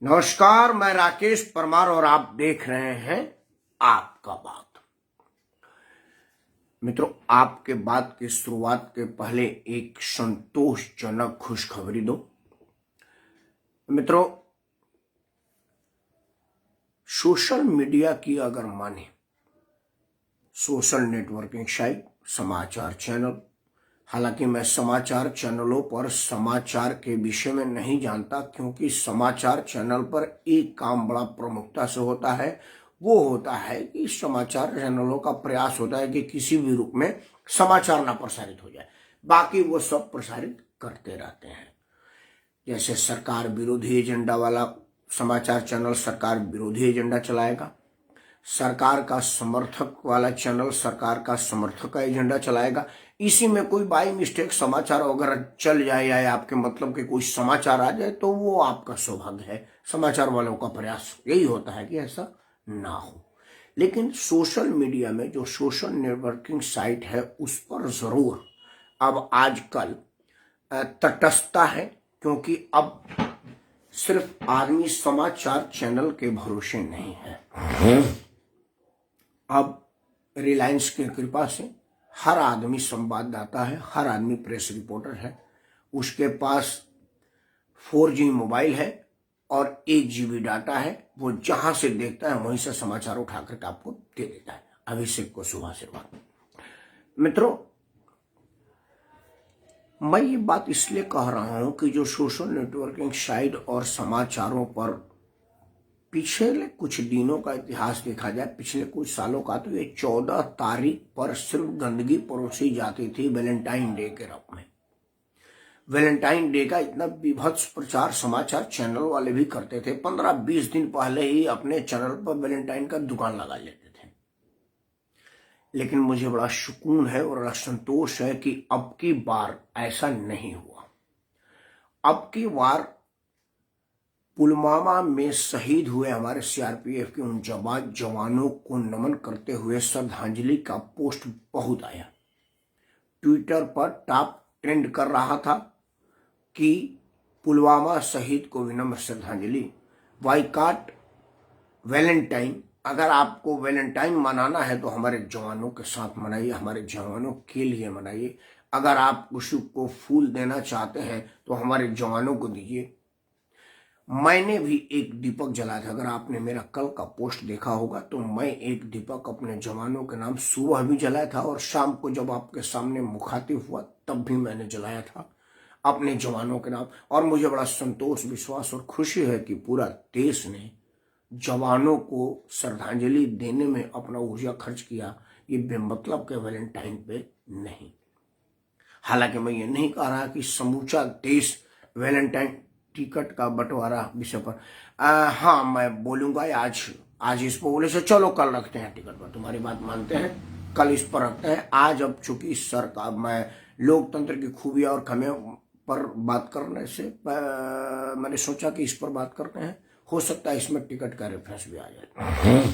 नमस्कार, मैं राकेश परमार और आप देख रहे हैं आपका बात। मित्रों, आपके बात की शुरुआत के पहले एक संतोषजनक खुशखबरी दो। मित्रों, सोशल मीडिया की अगर माने, सोशल नेटवर्किंग साइट, समाचार चैनल, हालांकि मैं समाचार चैनलों पर समाचार के विषय में नहीं जानता, क्योंकि समाचार चैनल पर एक काम बड़ा प्रमुखता से होता है। वो होता है कि समाचार चैनलों का प्रयास होता है कि किसी भी रूप में समाचार ना प्रसारित हो जाए, बाकी वो सब प्रसारित करते रहते हैं। जैसे सरकार विरोधी एजेंडा वाला समाचार चैनल सरकार विरोधी एजेंडा चलाएगा, सरकार का समर्थक वाला चैनल सरकार का समर्थक का एजेंडा चलाएगा। इसी में कोई बाई मिस्टेक समाचार वगैरह चल जाए या आपके मतलब के कोई समाचार आ जाए तो वो आपका सौभाग्य है। समाचार वालों का प्रयास यही होता है कि ऐसा ना हो। लेकिन सोशल मीडिया में जो सोशल नेटवर्किंग साइट है उस पर जरूर अब आजकल तटस्थता है, क्योंकि अब सिर्फ आदमी समाचार चैनल के भरोसे नहीं है। अब रिलायंस की कृपा से हर आदमी संवाददाता है, हर आदमी प्रेस रिपोर्टर है। उसके पास 4G मोबाइल है और 1 GB डाटा है। वो जहां से देखता है वहीं से समाचार उठा करके आपको दे देता है। अभिषेक को शुभाशीर्वाद। मित्रों, मैं ये बात इसलिए कह रहा हूं कि जो सोशल नेटवर्किंग साइट और समाचारों पर पिछले कुछ दिनों का इतिहास देखा जाए, पिछले कुछ सालों का, तो ये 14 तारीख पर सिर्फ गंदगी परोसी जाती थी वैलेंटाइन डे के रूप में। वैलेंटाइन डे का इतना विभत्स प्रचार समाचार चैनल वाले भी करते थे। 15-20 दिन पहले ही अपने चैनल पर वैलेंटाइन का दुकान लगा लेते थे। लेकिन मुझे बड़ा सुकून है और बड़ा संतोष है कि अब की बार ऐसा नहीं हुआ। अब की बार पुलवामा में शहीद हुए हमारे CRPF के उन जवानों को नमन करते हुए श्रद्धांजलि का पोस्ट बहुत आया। ट्विटर पर टॉप ट्रेंड कर रहा था कि पुलवामा शहीद को विनम्र श्रद्धांजलि, बाइकॉट वैलेंटाइन। अगर आपको वैलेंटाइन मनाना है तो हमारे जवानों के साथ मनाइए, हमारे जवानों के लिए मनाइए। अगर आप किसी को फूल देना चाहते हैं तो हमारे जवानों को दीजिए। मैंने भी एक दीपक जलाया था। अगर आपने मेरा कल का पोस्ट देखा होगा तो मैं एक दीपक अपने जवानों के नाम सुबह भी जलाया था और शाम को जब आपके सामने मुखातिब हुआ तब भी मैंने जलाया था अपने जवानों के नाम। और मुझे बड़ा संतोष, विश्वास और खुशी है कि पूरा देश ने जवानों को श्रद्धांजलि देने में अपना ऊर्जा खर्च किया, ये बेमतलब के वैलेंटाइन पे नहीं। हालांकि मैं ये नहीं कह रहा कि समूचा देश वैलेंटाइन टिकट का बंटवारा विषय पर हाँ मैं बोलूंगा आज इस पर बोले से चलो कल रखते हैं टिकट पर। तुम्हारी बात मानते हैं, कल इस पर रखते हैं। आज अब चूंकि सरकार, मैं लोकतंत्र की खूबियां और कमियों पर बात करने से मैंने सोचा कि इस पर बात करते हैं। हो सकता है इसमें टिकट का रेफरेंस भी आ जाए।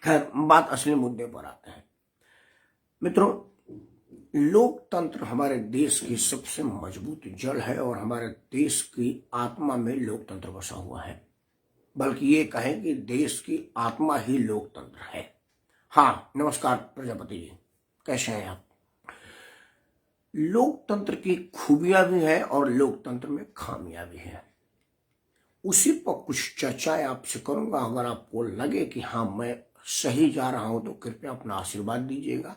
खैर, बात असली मुद्दे पर आते हैं। मित्रों, लोकतंत्र हमारे देश की सबसे मजबूत जड़ है और हमारे देश की आत्मा में लोकतंत्र बसा हुआ है। बल्कि ये कहें कि देश की आत्मा ही लोकतंत्र है। हाँ, नमस्कार प्रजापति जी, कैसे हैं आप? लोकतंत्र की खूबियां भी है और लोकतंत्र में खामियां भी है। उसी पर कुछ चर्चाएं आपसे करूंगा। अगर आपको लगे कि हाँ मैं सही जा रहा हूं तो कृपया अपना आशीर्वाद दीजिएगा।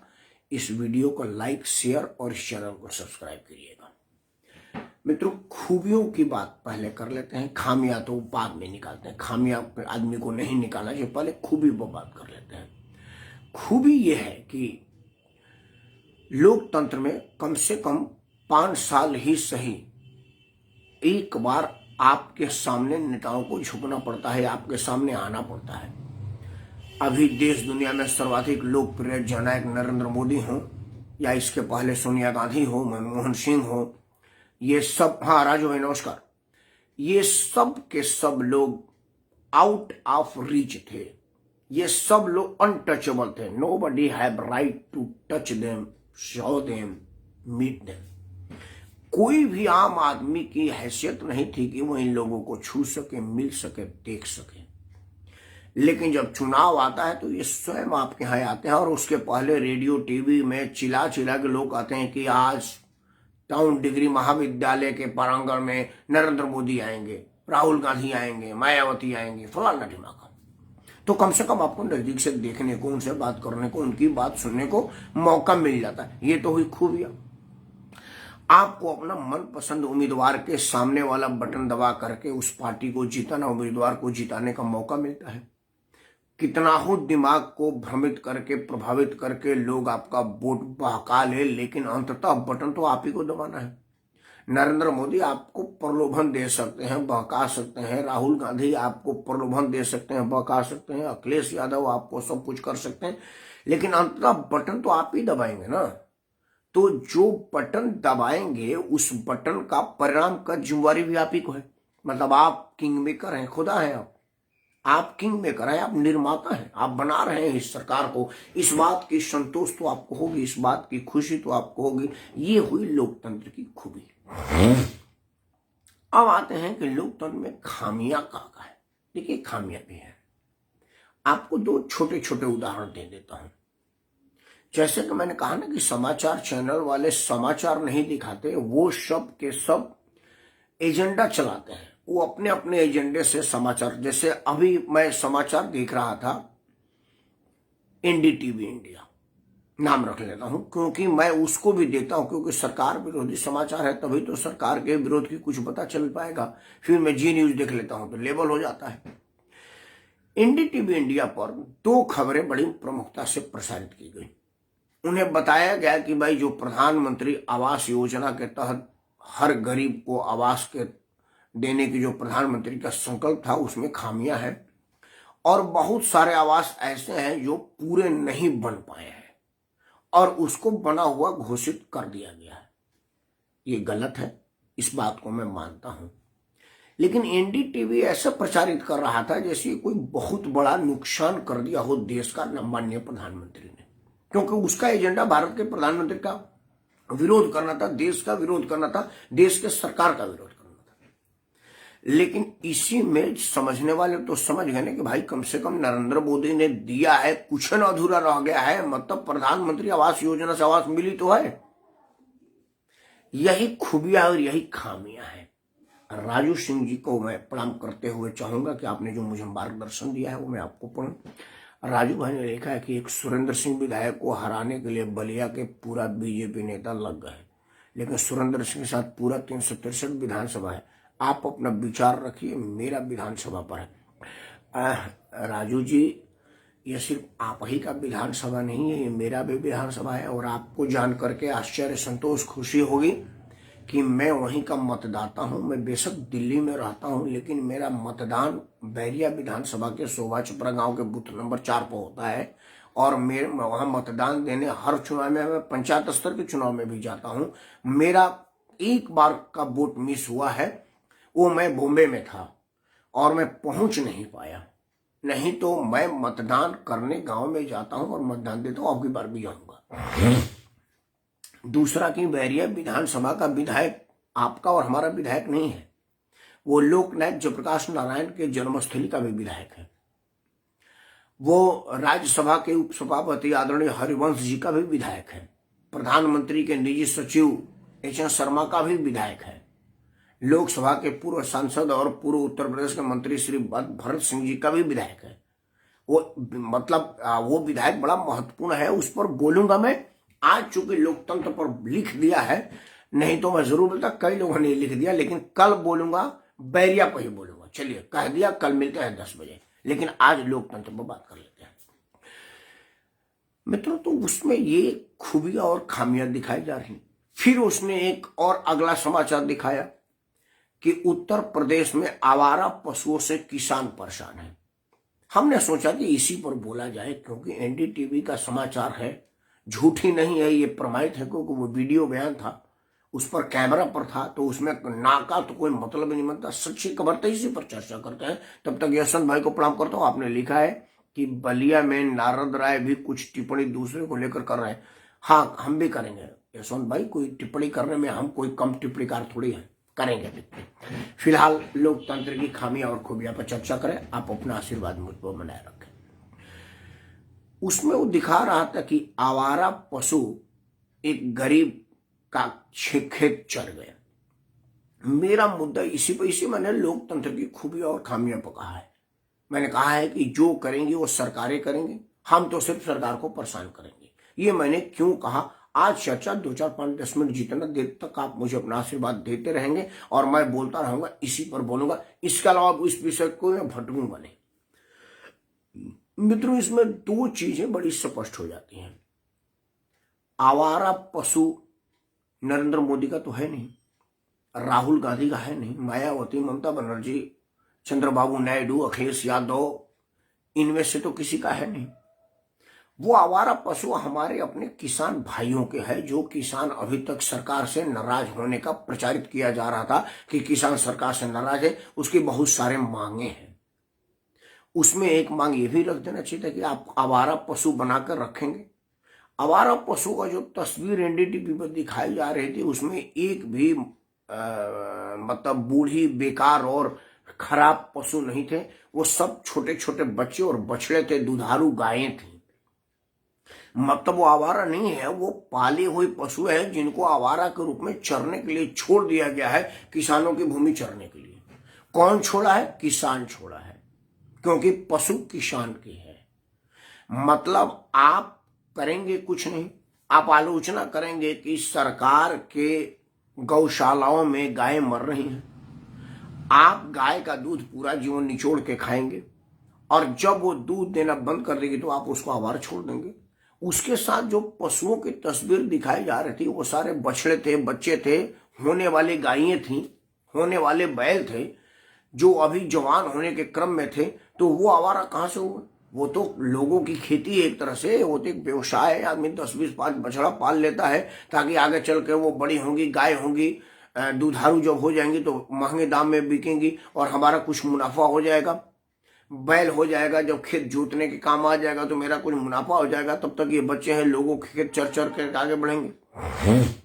इस वीडियो को लाइक, शेयर और इस चैनल को सब्सक्राइब करिएगा। मित्रों, खूबियों की बात पहले कर लेते हैं, खामियां तो बाद में निकालते हैं। खामियां आदमी को नहीं निकालना चाहिए, पहले खूबी पर बात कर लेते हैं। खूबी यह है कि लोकतंत्र में कम से कम 5 साल ही सही एक बार आपके सामने नेताओं को झुकना पड़ता है, आपके सामने आना पड़ता है। अभी देश दुनिया में सर्वाधिक लोकप्रिय जननायक नरेंद्र मोदी हों या इसके पहले सोनिया गांधी हो, मनमोहन सिंह हो, ये सब, हाँ राजू भाई नमस्कार, ये सब के सब लोग आउट ऑफ रीच थे। ये सब लोग अनटचेबल थे। Nobody have right to touch them, show them, meet them. कोई भी आम आदमी की हैसियत नहीं थी कि वो इन लोगों को छू सके, मिल सके, देख सके। लेकिन जब चुनाव आता है तो ये स्वयं आपके यहाँ आते हैं, और उसके पहले रेडियो टीवी में चिल्ला चिल्ला के लोग आते हैं कि आज टाउन डिग्री महाविद्यालय के प्रांगण में नरेंद्र मोदी आएंगे, राहुल गांधी आएंगे, मायावती आएंगे, फलाना ढिमाका। तो कम से कम आपको नजदीक से देखने को, उनसे बात करने को, उनकी बात सुनने को मौका मिल जाता है। ये तो हुई खूबियां। आपको अपना मनपसंद उम्मीदवार के सामने वाला बटन दबा करके उस पार्टी को जिताना, उम्मीदवार को जिताने का मौका मिलता है। कितना हो दिमाग को भ्रमित करके, प्रभावित करके लोग आपका वोट बहका ले, लेकिन अंततः बटन तो आप ही को दबाना है। नरेंद्र मोदी आपको प्रलोभन दे सकते हैं, बहका सकते हैं, राहुल गांधी आपको प्रलोभन दे सकते हैं, बहका सकते हैं, अखिलेश यादव आपको सब कुछ कर सकते हैं, लेकिन अंततः बटन तो आप ही दबाएंगे ना। तो जो बटन दबाएंगे उस बटन का परिणाम का जिम्मेवारी भी आप ही को है। मतलब आप किंग मेकर हैं, खुदा है आप किंग मेकर हैं, आप निर्माता हैं, आप बना रहे हैं इस सरकार को। इस बात की संतोष तो आपको होगी, इस बात की खुशी तो आपको होगी। ये हुई लोकतंत्र की खूबी। अब आते हैं कि लोकतंत्र में खामियां कहाँ है। देखिए खामियां भी हैं। आपको दो छोटे छोटे उदाहरण दे देता हूं। जैसे कि मैंने कहा ना कि समाचार चैनल वाले समाचार नहीं दिखाते, वो सब के सब एजेंडा चलाते हैं। वो अपने अपने एजेंडे से समाचार, जैसे अभी मैं समाचार देख रहा था, एनडीटीवी इंडिया नाम रख लेता हूं, क्योंकि मैं उसको भी देखता हूं, क्योंकि सरकार विरोधी समाचार है, तभी तो सरकार के विरोध की कुछ पता चल पाएगा। फिर मैं जी न्यूज देख लेता हूं तो लेबल हो जाता है। एनडीटीवी इंडिया पर दो खबरें बड़ी प्रमुखता से प्रसारित की गई। उन्हें बताया गया कि भाई जो प्रधानमंत्री आवास योजना के तहत हर गरीब को आवास के देने की जो प्रधानमंत्री का संकल्प था, उसमें खामियां हैं, और बहुत सारे आवास ऐसे हैं जो पूरे नहीं बन पाए हैं और उसको बना हुआ घोषित कर दिया गया है। ये गलत है, इस बात को मैं मानता हूं, लेकिन एनडीटीवी ऐसा प्रचारित कर रहा था जैसे कोई बहुत बड़ा नुकसान कर दिया हो देश का माननीय प्रधानमंत्री ने, क्योंकि उसका एजेंडा भारत के प्रधानमंत्री का विरोध करना था, देश का विरोध करना था, देश के सरकार का विरोध करना था। लेकिन इसी में समझने वाले तो समझ गए ना कि भाई कम से कम नरेंद्र मोदी ने दिया है, कुछ न अधूरा रह गया है, मतलब प्रधानमंत्री आवास योजना से आवास मिली तो है। यही खूबियां और यही खामियां हैं। राजू सिंह जी को मैं प्रणाम करते हुए चाहूंगा कि आपने जो मुझे मार्गदर्शन दिया है वो मैं आपको पढ़ूं। राजू भाई ने लिखा है कि एक सुरेंद्र सिंह विधायक को हराने के लिए बलिया के पूरा बीजेपी नेता लग गए, लेकिन सुरेंद्र सिंह के साथ पूरा 363 विधानसभा है। आप अपना विचार रखिए, मेरा विधानसभा पर है। राजू जी, ये सिर्फ आप ही का विधानसभा नहीं है, ये मेरा भी विधानसभा है, और आपको जान करके आश्चर्य, संतोष, खुशी होगी कि मैं वहीं का मतदाता हूं। मैं बेशक दिल्ली में रहता हूं, लेकिन मेरा मतदान बैरिया विधानसभा के शोभा छपरा गांव के बूथ नंबर 4 पर होता है, और मैं वहां मतदान देने हर चुनाव में, मैं पंचायत स्तर के चुनाव में भी जाता हूं। मेरा एक बार का वोट मिस हुआ है, वो मैं बॉम्बे में था और मैं पहुंच नहीं पाया, नहीं तो मैं मतदान करने गांव में जाता हूं और मतदान देता हूं। अगली बार भी जाऊंगा। दूसरा कि बैरिया विधानसभा का विधायक आपका और हमारा विधायक नहीं है, वो लोकनायक जयप्रकाश नारायण के जन्मस्थली का भी विधायक है। वो राज्यसभा के उपसभापति आदरणीय हरिवंश जी का भी विधायक है। प्रधानमंत्री के निजी सचिव एच.एन. शर्मा का भी विधायक है। लोकसभा के पूर्व सांसद और पूर्व उत्तर प्रदेश के मंत्री श्री भरत सिंह जी का भी विधायक है। वो मतलब वो विधायक बड़ा महत्वपूर्ण है, उस पर बोलूंगा मैं। आज चूंकि लोकतंत्र पर लिख दिया है, नहीं तो मैं जरूर बोलता, कई लोगों ने लिख दिया, लेकिन कल बोलूंगा, बैरिया पर ही बोलूंगा। चलिए कह दिया, कल मिलते हैं 10 बजे, लेकिन आज लोकतंत्र पर बात कर लेते हैं। मित्रों, तो उसमें ये खूबियां और खामियां दिखाई जा रही। फिर उसने एक और अगला समाचार दिखाया कि उत्तर प्रदेश में आवारा पशुओं से किसान परेशान है। हमने सोचा कि इसी पर बोला जाए, क्योंकि एनडीटीवी का समाचार है, झूठी नहीं है, ये प्रमाणित है, क्योंकि वो वीडियो बयान था, उस पर कैमरा पर था, तो उसमें ना का तो कोई मतलब नहीं बनता। सच्ची खबर तो इसी पर चर्चा करते हैं। तब तक यशवंत भाई को प्रणाम करता हूं। आपने लिखा है कि बलिया में नारद राय भी कुछ टिप्पणी दूसरे को लेकर कर रहे हैं। हाँ, हम भी करेंगे, यशवंत भाई, कोई टिप्पणी करने में हम कोई कम टिप्पणीकार थोड़ी हैं, करेंगे टिप्पणी। फिलहाल लोकतंत्र की खामियां और खूबियां पर चर्चा करें, आप अपना आशीर्वाद मुझ पर बनाए रखें। उसमें वो दिखा रहा था कि आवारा पशु एक गरीब का खेत चर गया। मेरा मुद्दा इसी पर, इसी मैंने लोकतंत्र की खूबियां और खामियां पर कहा है। मैंने कहा है कि जो करेंगी वो सरकारें करेंगी, हम तो सिर्फ सरकार को परेशान करेंगे। ये मैंने क्यों कहा, आज चर्चा 2, 4, 5, 10 मिनट जितना देर तक आप मुझे अपना आशीर्वाद देते रहेंगे और मैं बोलता रहूंगा, इसी पर बोलूंगा। इसके अलावा इस विषय को मैं भटकूंगा नहीं। मित्रों, इसमें 2 चीजें बड़ी स्पष्ट हो जाती हैं। आवारा पशु नरेंद्र मोदी का तो है नहीं, राहुल गांधी का है नहीं, मायावती, ममता बनर्जी, चंद्रबाबू नायडू, अखिलेश यादव, इनमें से तो किसी का है नहीं। वो आवारा पशु हमारे अपने किसान भाइयों के हैं, जो किसान अभी तक सरकार से नाराज होने का प्रचारित किया जा रहा था कि किसान सरकार से नाराज है। उसकी बहुत सारे मांगे हैं। उसमें एक मांग ये भी रख देना चाहिए था कि आप आवारा पशु बनाकर रखेंगे। आवारा पशु का जो तस्वीर एनडीटीवी पर दिखाई जा रही थी, उसमें एक भी मतलब बूढ़ी, बेकार और खराब पशु नहीं थे। वो सब छोटे छोटे बच्चे और बछड़े थे, दुधारू गायें थी। मतलब वो आवारा नहीं है, वो पाले हुए पशु है जिनको आवारा के रूप में चरने के लिए छोड़ दिया गया है, किसानों की भूमि चरने के लिए। कौन छोड़ा है? किसान छोड़ा है, क्योंकि पशु किसान की है। मतलब आप करेंगे कुछ नहीं, आप आलोचना करेंगे कि सरकार के गौशालाओं में गायें मर रही हैं। आप गाय का दूध पूरा जीवन निचोड़ के खाएंगे और जब वो दूध देना बंद कर देगी तो आप उसको आवारा छोड़ देंगे। उसके साथ जो पशुओं की तस्वीर दिखाई जा रही थी, वो सारे बछड़े थे, बच्चे थे, होने वाली गायें थी, होने वाले बैल थे, जो अभी जवान होने के क्रम में थे। तो वो आवारा कहां से हुआ? वो तो लोगों की खेती है एक तरह से, वो तो एक व्यवसाय है। आदमी 10, 20, 5 बछड़ा पाल लेता है ताकि आगे चल के वो बड़ी होंगी, गाय होंगी, दुधारू जब हो जाएंगी तो महंगे दाम में बिकेंगी और हमारा कुछ मुनाफा हो जाएगा। बैल हो जाएगा, जब खेत जोतने के काम आ जाएगा तो मेरा कुछ मुनाफा हो जाएगा। तब तक ये बच्चे हैं, लोगों के खेत चर चर के आगे बढ़ेंगे।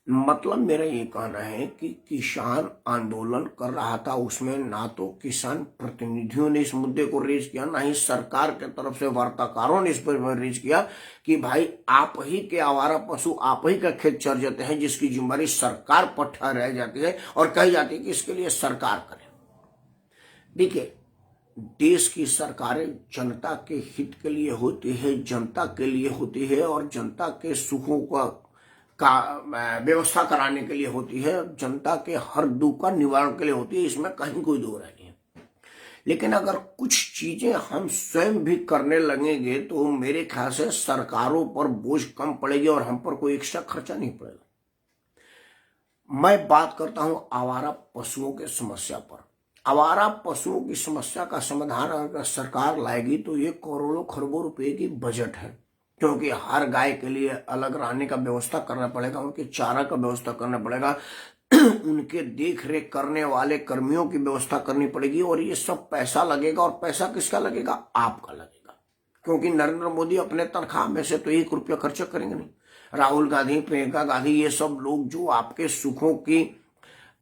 मतलब मेरा ये कहना है कि किसान आंदोलन कर रहा था, उसमें ना तो किसान प्रतिनिधियों ने इस मुद्दे को रेज किया, ना ही सरकार के तरफ से वार्ताकारों ने इस पर रेज किया कि भाई आप ही के आवारा पशु आप ही का खेत चर जाते हैं, जिसकी जिम्मेदारी सरकार पर रह जाती है और कही जाती है कि इसके लिए सरकार करे। देखिए, देश की सरकारें जनता के हित के लिए होती है, जनता के लिए होती है और जनता के सुखों का व्यवस्था कराने के लिए होती है, जनता के हर दुख का निवारण के लिए होती है। इसमें कहीं कोई दो राय नहीं है। लेकिन अगर कुछ चीजें हम स्वयं भी करने लगेंगे तो मेरे ख्याल से सरकारों पर बोझ कम पड़ेगी और हम पर कोई एक्स्ट्रा खर्चा नहीं पड़ेगा। मैं बात करता हूं आवारा पशुओं के समस्या पर। आवारा पशुओं की समस्या का समाधान अगर सरकार लाएगी तो ये करोड़ों खरबों रुपए की बजट है, क्योंकि हर गाय के लिए अलग रहने का व्यवस्था करना पड़ेगा, उनके चारा का व्यवस्था करना पड़ेगा, उनके देख रेख करने वाले कर्मियों की व्यवस्था करनी पड़ेगी और ये सब पैसा लगेगा। और पैसा किसका लगेगा? आपका लगेगा, क्योंकि नरेंद्र मोदी अपने तनख्वाह में से तो 1 रुपया खर्चा करेंगे नहीं। राहुल गांधी, प्रियंका गांधी, ये सब लोग जो आपके सुखों की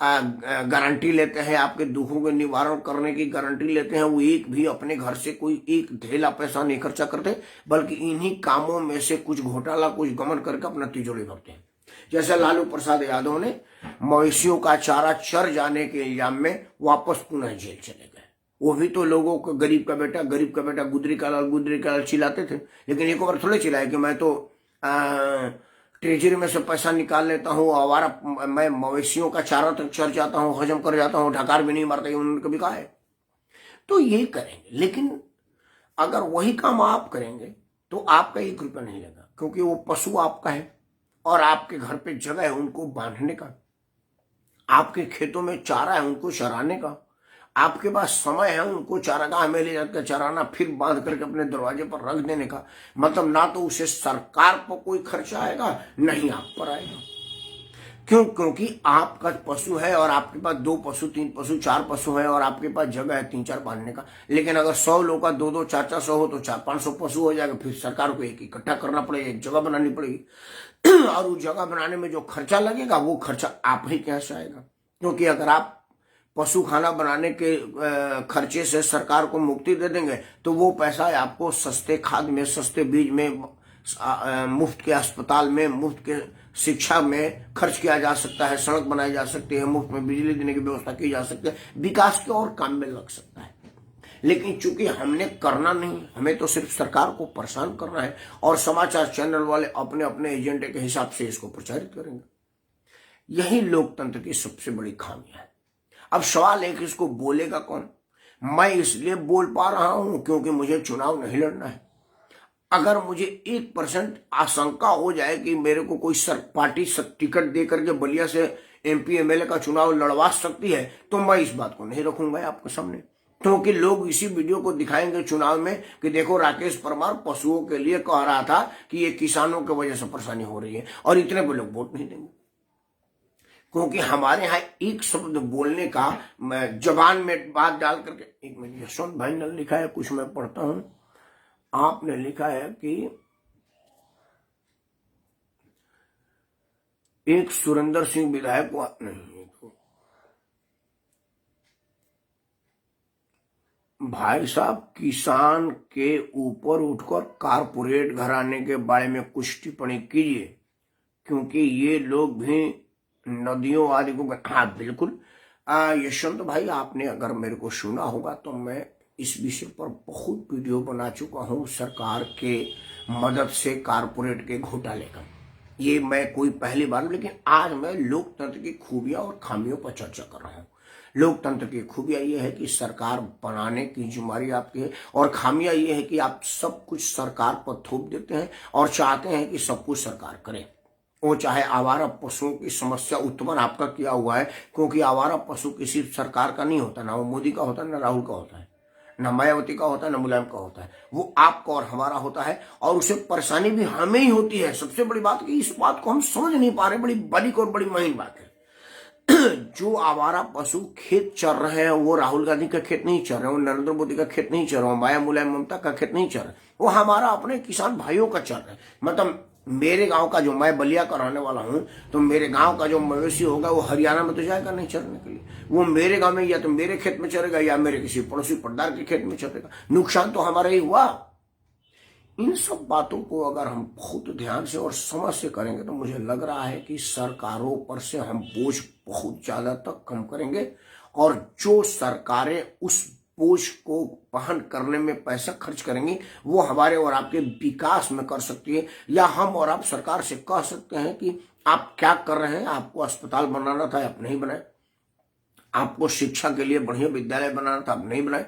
गारंटी लेते हैं, आपके दुखों के निवारण करने की गारंटी लेते हैं, वो एक भी अपने घर से कोई एक ढेला पैसा नहीं खर्चा करते, बल्कि इन्हीं कामों में से कुछ घोटाला, कुछ गमन करके अपना तिजोरी भरते हैं। जैसे लालू प्रसाद यादव ने मवेशियों का चारा चर जाने के इल्जाम में वापस पुनः जेल चले गए। वो भी तो लोगों को गरीब का बेटा गुदरी का लाल चिल्लाते थे, लेकिन एक बार थोड़े चिल्लाए कि मैं तो ट्रेजरी में से पैसा निकाल लेता हूँ, आवारा मैं मवेशियों का चारा तक चर जाता हूँ, हजम कर जाता हूँ, ढकार भी नहीं मारता, उन्होंने कभी कहा है। तो ये करेंगे, लेकिन अगर वही काम आप करेंगे तो आपका 1 रुपया नहीं लगेगा, क्योंकि वो पशु आपका है और आपके घर पे जगह है उनको बांधने का, आपके खेतों में चारा है उनको चराने का, आपके पास समय है उनको चारागाह में ले जाकर चराना, फिर बांध करके अपने दरवाजे पर रख देने का। मतलब ना तो उसे सरकार पर कोई खर्चा आएगा, नहीं आप पर आएगा। क्यों? क्योंकि आपका पशु है और आपके पास 2 पशु, 3 पशु, 4 पशु है और आपके पास जगह है 3-4 बांधने का। लेकिन अगर 100 लोगों का 2-2, 4-4 सौ हो तो 400-500 पशु हो जाएगा। फिर सरकार को एक इकट्ठा करना पड़ेगा, एक जगह बनानी पड़ेगी और उस जगह बनाने में जो खर्चा लगेगा वो खर्चा आप ही के यहाँ से आएगा। क्योंकि अगर आप पशु खाना बनाने के खर्चे से सरकार को मुक्ति दे देंगे तो वो पैसा आपको सस्ते खाद में, सस्ते बीज में, मुफ्त के अस्पताल में, मुफ्त के शिक्षा में खर्च किया जा सकता है, सड़क बनाई जा सकती है, मुफ्त में बिजली देने की व्यवस्था की जा सकती है, विकास के और काम में लग सकता है। लेकिन चूंकि हमने करना नहीं, हमें तो सिर्फ सरकार को परेशान करना है और समाचार चैनल वाले अपने अपने एजेंडे के हिसाब से इसको प्रचारित करेंगे। यही लोकतंत्र की सबसे बड़ी खामी है। अब सवाल है कि इसको बोलेगा कौन? मैं इसलिए बोल पा रहा हूं क्योंकि मुझे चुनाव नहीं लड़ना है। अगर मुझे 1% आशंका हो जाए कि मेरे को कोई पार्टी टिकट दे करके बलिया से MP MLA का चुनाव लड़वा सकती है तो मैं इस बात को नहीं रखूंगा आपके सामने। क्योंकि लोग इसी वीडियो को दिखाएंगे चुनाव में कि देखो राकेश परमार पशुओं के लिए कह रहा था कि ये किसानों की वजह से परेशानी हो रही है, और इतने पे लोग वोट नहीं देंगे। क्योंकि हमारे यहाँ एक शब्द बोलने का जबान में बात डाल करके, एक मिनट, यशवंत भाई ने लिखा है, कुछ मैं पढ़ता हूं। आपने लिखा है कि एक सुरेंद्र सिंह विधायक को नहीं, भाई साहब किसान के ऊपर उठकर कारपोरेट घराने के बारे में कुछ टिप्पणी कीजिए, क्योंकि ये लोग भी नदियों आदि को, हाँ बिल्कुल यशवंत भाई, आपने अगर मेरे को सुना होगा तो मैं इस विषय पर बहुत वीडियो बना चुका हूं, सरकार के मदद से कारपोरेट के घोटाले का। ये मैं कोई पहली बार, लेकिन आज मैं लोकतंत्र की खूबियां और खामियों पर चर्चा कर रहा हूं। लोकतंत्र की खूबियां ये है कि सरकार बनाने की जिम्मेदारी आपकी है, और खामियां ये है कि आप सब कुछ सरकार पर थोप देते हैं और चाहते हैं कि सब कुछ सरकार करे। वो चाहे आवारा पशुओं की समस्या उत्पन्न आपका किया हुआ है, क्योंकि आवारा पशु किसी सरकार का नहीं होता, ना वो मोदी का होता है, ना राहुल का होता है, ना मायावती का होता है, ना मुलायम का होता है, वो आपका और हमारा होता है। और उसे परेशानी भी हमें ही होती है। सबसे बड़ी बात कि इस बात को हम समझ नहीं पा रहे, बड़ी बारीक और बड़ी महीन बात है। जो आवारा पशु खेत चर रहे हैं वो राहुल गांधी का खेत नहीं चर रहे, वो नरेंद्र मोदी का खेत नहीं चर रहे, माया मुलायम ममता का खेत नहीं चर रहे, वो हमारा अपने किसान भाइयों का चर रहे। मतलब मेरे गांव का, जो मैं बलिया का रहने वाला हूं, तो मेरे गांव का जो मवेशी होगा वो हरियाणा में तो जाएगा नहीं चरने के लिए, वो मेरे गांव में या तो मेरे खेत में चरेगा या मेरे किसी पड़ोसी पटदार के खेत में चरेगा। नुकसान तो हमारा ही हुआ। इन सब बातों को अगर हम बहुत ध्यान से और समझ से करेंगे तो मुझे लग रहा है कि सरकारों पर से हम बोझ बहुत ज्यादा तक कम करेंगे, और जो सरकारें उस बोझ को वहन करने में पैसा खर्च करेंगी वो हमारे और आपके विकास में कर सकती है। या हम और आप सरकार से कह सकते हैं कि आप क्या कर रहे हैं, आपको अस्पताल बनाना था आप नहीं बनाए, आपको शिक्षा के लिए बढ़िया विद्यालय बनाना था आप नहीं बनाए,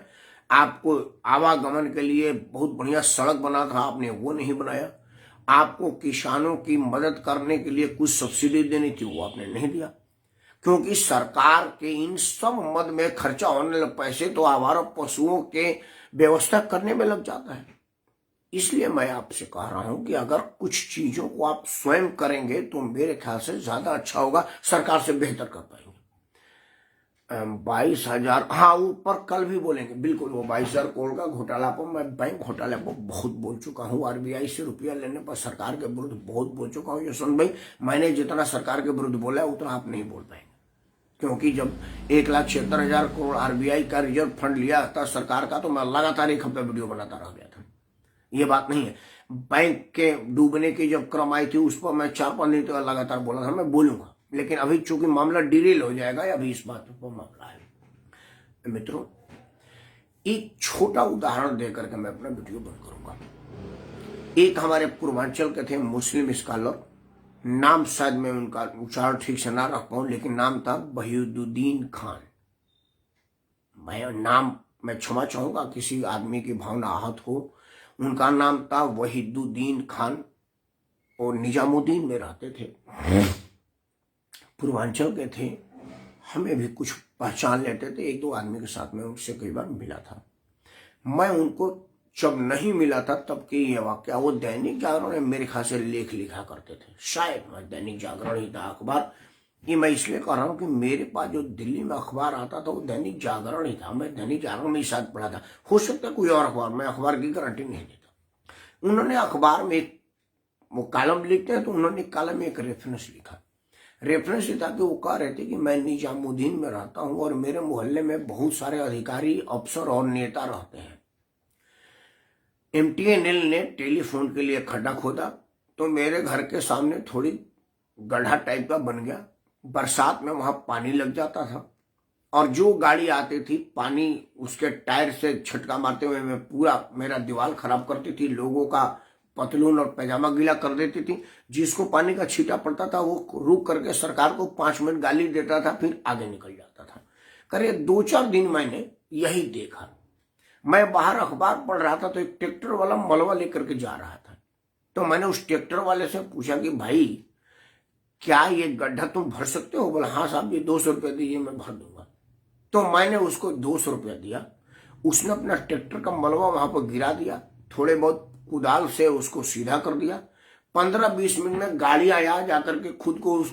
आपको आवागमन के लिए बहुत बढ़िया सड़क बनाना था आपने वो नहीं बनाया, आपको किसानों की मदद करने के लिए कुछ सब्सिडी देनी थी वो आपने नहीं दिया। क्योंकि सरकार के इन सब मद में खर्चा होने लगे पैसे तो आवारा पशुओं के व्यवस्था करने में लग जाता है। इसलिए मैं आपसे कह रहा हूं कि अगर कुछ चीजों को आप स्वयं करेंगे तो मेरे ख्याल से ज्यादा अच्छा होगा, सरकार से बेहतर कर पाएंगे। 22,000, हाँ ऊपर कल भी बोलेंगे, बिल्कुल वो 22,000 करोड़ का घोटाला पर, मैं बैंक घोटाले पर बहुत बोल चुका हूँ। RBI से रुपया लेने पर सरकार के विरुद्ध बहुत बोल चुका हूँ यशवंत भाई। मैंने जितना सरकार के विरुद्ध बोला है उतना आप नहीं बोल पाएंगे, क्योंकि जब 1,76,000 करोड़ RBI का रिजर्व फंड लिया था सरकार का, तो मैं लगातार 1 हफ्ता वीडियो बनाता रह गया था। ये बात नहीं है। बैंक के डूबने की जब क्रम आई थी उस पर मैं 4-5 दिन तक लगातार बोला था, मैं बोलूंगा, लेकिन अभी चूंकि मामला डिटेल हो जाएगा, अभी इस बात पर मामला है। मित्रों, एक छोटा उदाहरण देकर के मैं अपना वीडियो बंद करूंगा। एक हमारे पूर्वांचल के थे मुस्लिम स्कॉलर, नाम शायद मैं उनका उच्चारण ठीक से ना रख पाऊं, लेकिन नाम था वहीदुद्दीन खान। मैं क्षमा चाहूंगा किसी आदमी की भावना आहत हो। उनका नाम था वहीदुद्दीन खान और निजामुद्दीन में रहते थे, पूर्वांचल के थे। हमें भी कुछ पहचान लेते थे, 1-2 आदमी के साथ में उनसे कई बार मिला था। मैं उनको जब नहीं मिला था तब के ये वाक्य, वो दैनिक जागरण में मेरे ख्याल से लेख लिखा करते थे, शायद मैं दैनिक जागरण ही था अखबार, ये मैं इसलिए कह रहा हूं कि मेरे पास जो दिल्ली में अखबार आता था वो दैनिक जागरण ही था। मैं दैनिक जागरण में ही शायद पढ़ा था, हो सकता है कोई और अखबार, मैं अखबार की गारंटी नहीं देता। उन्होंने अखबार में एक वो कॉलम लिखते हैं, तो उन्होंने कॉलम में एक रेफरेंस लिखा। रेफरेंस ये था कि वो कह रहे थे कि मैं निजामुद्दीन में रहता हूं और मेरे मोहल्ले में बहुत सारे अधिकारी, अफसर और नेता रहते हैं। MTNL ने टेलीफोन के लिए खड्डा खोदा, तो मेरे घर के सामने थोड़ी गड्ढा टाइप का बन गया। बरसात में वहां पानी लग जाता था और जो गाड़ी आती थी पानी उसके टायर से छटका मारते हुए मैं पूरा मेरा दीवार खराब करती थी, लोगों का पतलून और पैजामा गीला कर देती थी। जिसको पानी का छींटा पड़ता था वो रुक करके सरकार को 5 मिनट गाली देता था, फिर आगे निकल जाता था। करीब 2-4 दिन मैंने यही देखा। मैं बाहर अखबार पढ़ रहा था तो एक ट्रैक्टर वाला मलबा लेकर के जा रहा था। तो मैंने उस ट्रैक्टर वाले से पूछा कि भाई क्या ये गड्ढा तुम भर सकते हो? बोला हाँ साहब, ये 200 रुपया दीजिए, मैं भर दूंगा। तो मैंने उसको 200 रुपया दिया। उसने अपना ट्रैक्टर का मलबा वहां पर गिरा दिया, थोड़े बहुत कुदाल से उसको सीधा कर दिया। 15-20 मिनट में गाड़ी आया जाकर के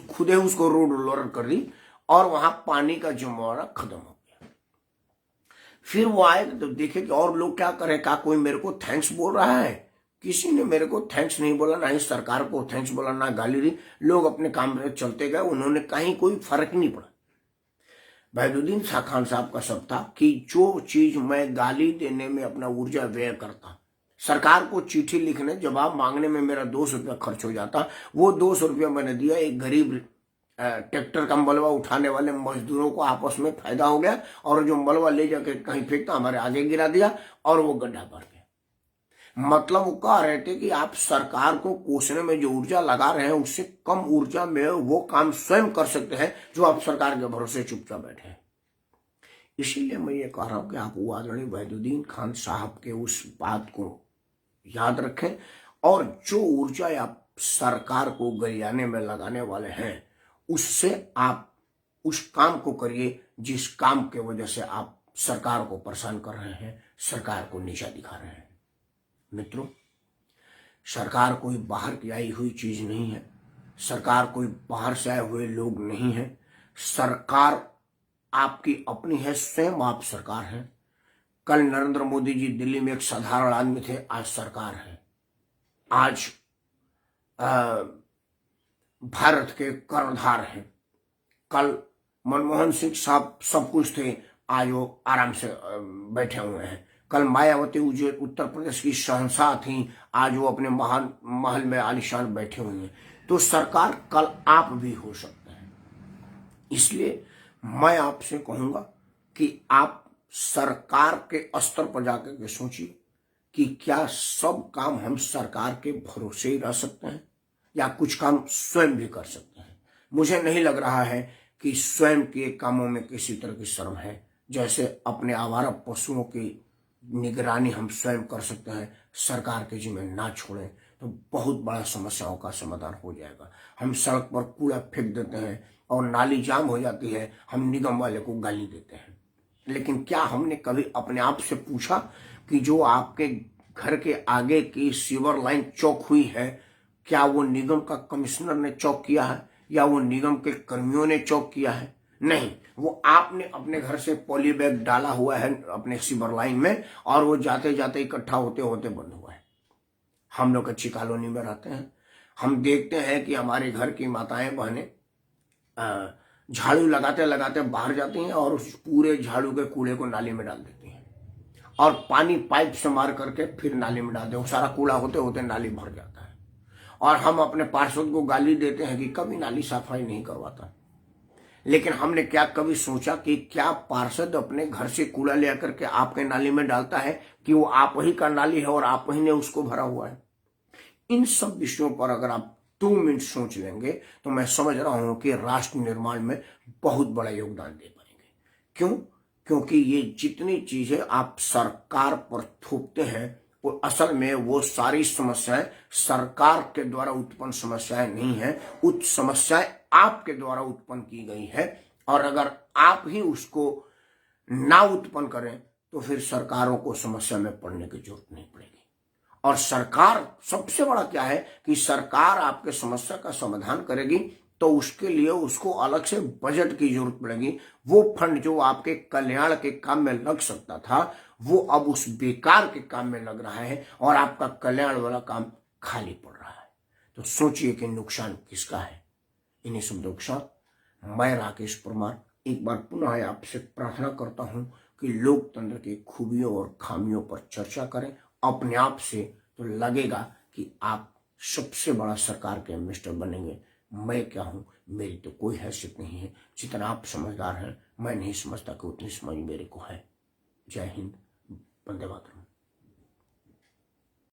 खुदे उसको रोड रोलर कर दी और वहां पानी का जमावड़ा खत्म हो गया। फिर वो आए तो देखे कि और लोग क्या करे, का कोई मेरे को थैंक्स बोल रहा है? किसी ने मेरे को थैंक्स नहीं बोला, ना ही सरकार को थैंक्स बोला, ना गाली दी। लोग अपने काम में चलते गए, उन्होंने कहीं कोई फर्क नहीं पड़ा। वहीदुद्दीन शाह खान साहब का शब्द था कि जो चीज मैं गाली देने में अपना ऊर्जा व्यय करता, सरकार को चिट्ठी लिखने, जवाब मांगने में मेरा 200 रुपया खर्च हो जाता, वो 200 रुपया मैंने दिया। एक गरीब ट्रैक्टर का मलबा उठाने वाले मजदूरों को आपस में फायदा हो गया और जो मलबा ले जाके कहीं फेंकता हमारे आगे गिरा दिया और वो गड्ढा भर गया। मतलब वो कह रहे थे कि आप सरकार को कोसने में जो ऊर्जा लगा रहे हैं उससे कम ऊर्जा में वो काम स्वयं कर सकते हैं जो आप सरकार के भरोसे चुपचाप बैठे हैं। इसीलिए मैं ये कह रहा हूं कि आप आदरणीय वहीदुद्दीन खान साहब के उस बात को याद रखें और जो ऊर्जा आप सरकार को गरियाने में लगाने वाले हैं उससे आप उस काम को करिए जिस काम के वजह से आप सरकार को परेशान कर रहे हैं, सरकार को नीचा दिखा रहे हैं। मित्रों, सरकार कोई बाहर की आई हुई चीज नहीं है, सरकार कोई बाहर से आए हुए लोग नहीं है। सरकार आपकी अपनी है, स्वयं आप सरकार हैं। कल नरेंद्र मोदी जी दिल्ली में एक साधारण आदमी थे, आज सरकार है। आज भारत के कर्णधार हैं। कल मनमोहन सिंह साहब सब कुछ थे, आज वो आराम से बैठे हुए हैं। कल मायावती उत्तर प्रदेश की शहंशाह थी, आज वो अपने महल में आलीशान बैठे हुए हैं। तो सरकार कल आप भी हो सकते हैं। इसलिए मैं आपसे कहूंगा कि आप सरकार के स्तर पर जाकर के सोचिए कि क्या सब काम हम सरकार के भरोसे ही रह सकते हैं या कुछ काम स्वयं भी कर सकते हैं। मुझे नहीं लग रहा है कि स्वयं के कामों में किसी तरह की शर्म है। जैसे अपने आवारा पशुओं की निगरानी हम स्वयं कर सकते हैं, सरकार के जिम्मे ना छोड़ें तो बहुत बड़ा समस्याओं का समाधान हो जाएगा। हम सड़क पर कूड़ा फेंक देते हैं और नाली जाम हो जाती है, हम निगम वाले को गाली देते हैं। लेकिन क्या हमने कभी अपने आप से पूछा कि जो आपके घर के आगे की सीवर लाइन चौक हुई है, क्या वो निगम का कमिश्नर ने चौक किया है या वो निगम के कर्मियों ने चौक किया है? नहीं, वो आपने अपने घर से पॉली बैग डाला हुआ है अपने सीवर लाइन में और वो जाते जाते इकट्ठा होते होते बंद हुआ है। हम लोग अच्छी कॉलोनी में रहते हैं, हम देखते हैं कि हमारे घर की माताएं बहनें झाड़ू लगाते लगाते बाहर जाती हैं और उस पूरे झाड़ू के कूड़े को नाली में डाल देती हैं और पानी पाइप से मार करके फिर नाली में डालते हैं। सारा कूड़ा होते होते नाली भर जाता है और हम अपने पार्षद को गाली देते हैं कि कभी नाली सफाई नहीं करवाता। लेकिन हमने क्या कभी सोचा कि क्या पार्षद अपने घर से कूड़ा ले आकर के आपके नाली में डालता है कि वो आप ही का नाली है और आप ही ने उसको भरा हुआ है? इन सब विषयों पर अगर आप 2 मिनट सोच लेंगे तो मैं समझ रहा हूं कि राष्ट्र निर्माण में बहुत बड़ा योगदान दे पाएंगे। क्यों? क्योंकि ये जितनी चीजें आप सरकार पर थोपते हैं वो असल में वो सारी समस्याएं सरकार के द्वारा उत्पन्न समस्याएं नहीं है, उस समस्याएं आपके द्वारा उत्पन्न की गई है। और अगर आप ही उसको ना उत्पन्न करें तो फिर सरकारों को समस्या में पड़ने की जरूरत नहीं पड़ेगी। और सरकार सबसे बड़ा क्या है कि सरकार आपके समस्या का समाधान करेगी तो उसके लिए उसको अलग से बजट की जरूरत पड़ेगी। वो फंड जो आपके कल्याण के काम में लग सकता था वो अब उस बेकार के काम में लग रहा है और आपका कल्याण वाला काम खाली पड़ रहा है। तो सोचिए कि नुकसान किसका है। इन्हीं शब्दों के साथ मैं राकेश परमार एक बार पुनः आपसे प्रार्थना करता हूं कि लोकतंत्र की खूबियों और खामियों पर चर्चा करें। अपने आप से तो लगेगा कि आप सबसे बड़ा सरकार के मिनिस्टर बनेंगे। मैं क्या हूं, मेरी तो कोई हैसियत नहीं है। जितना आप समझदार हैं मैं नहीं समझता कि उतनी समझ मेरे को है। जय हिंद, वंदे मातरम।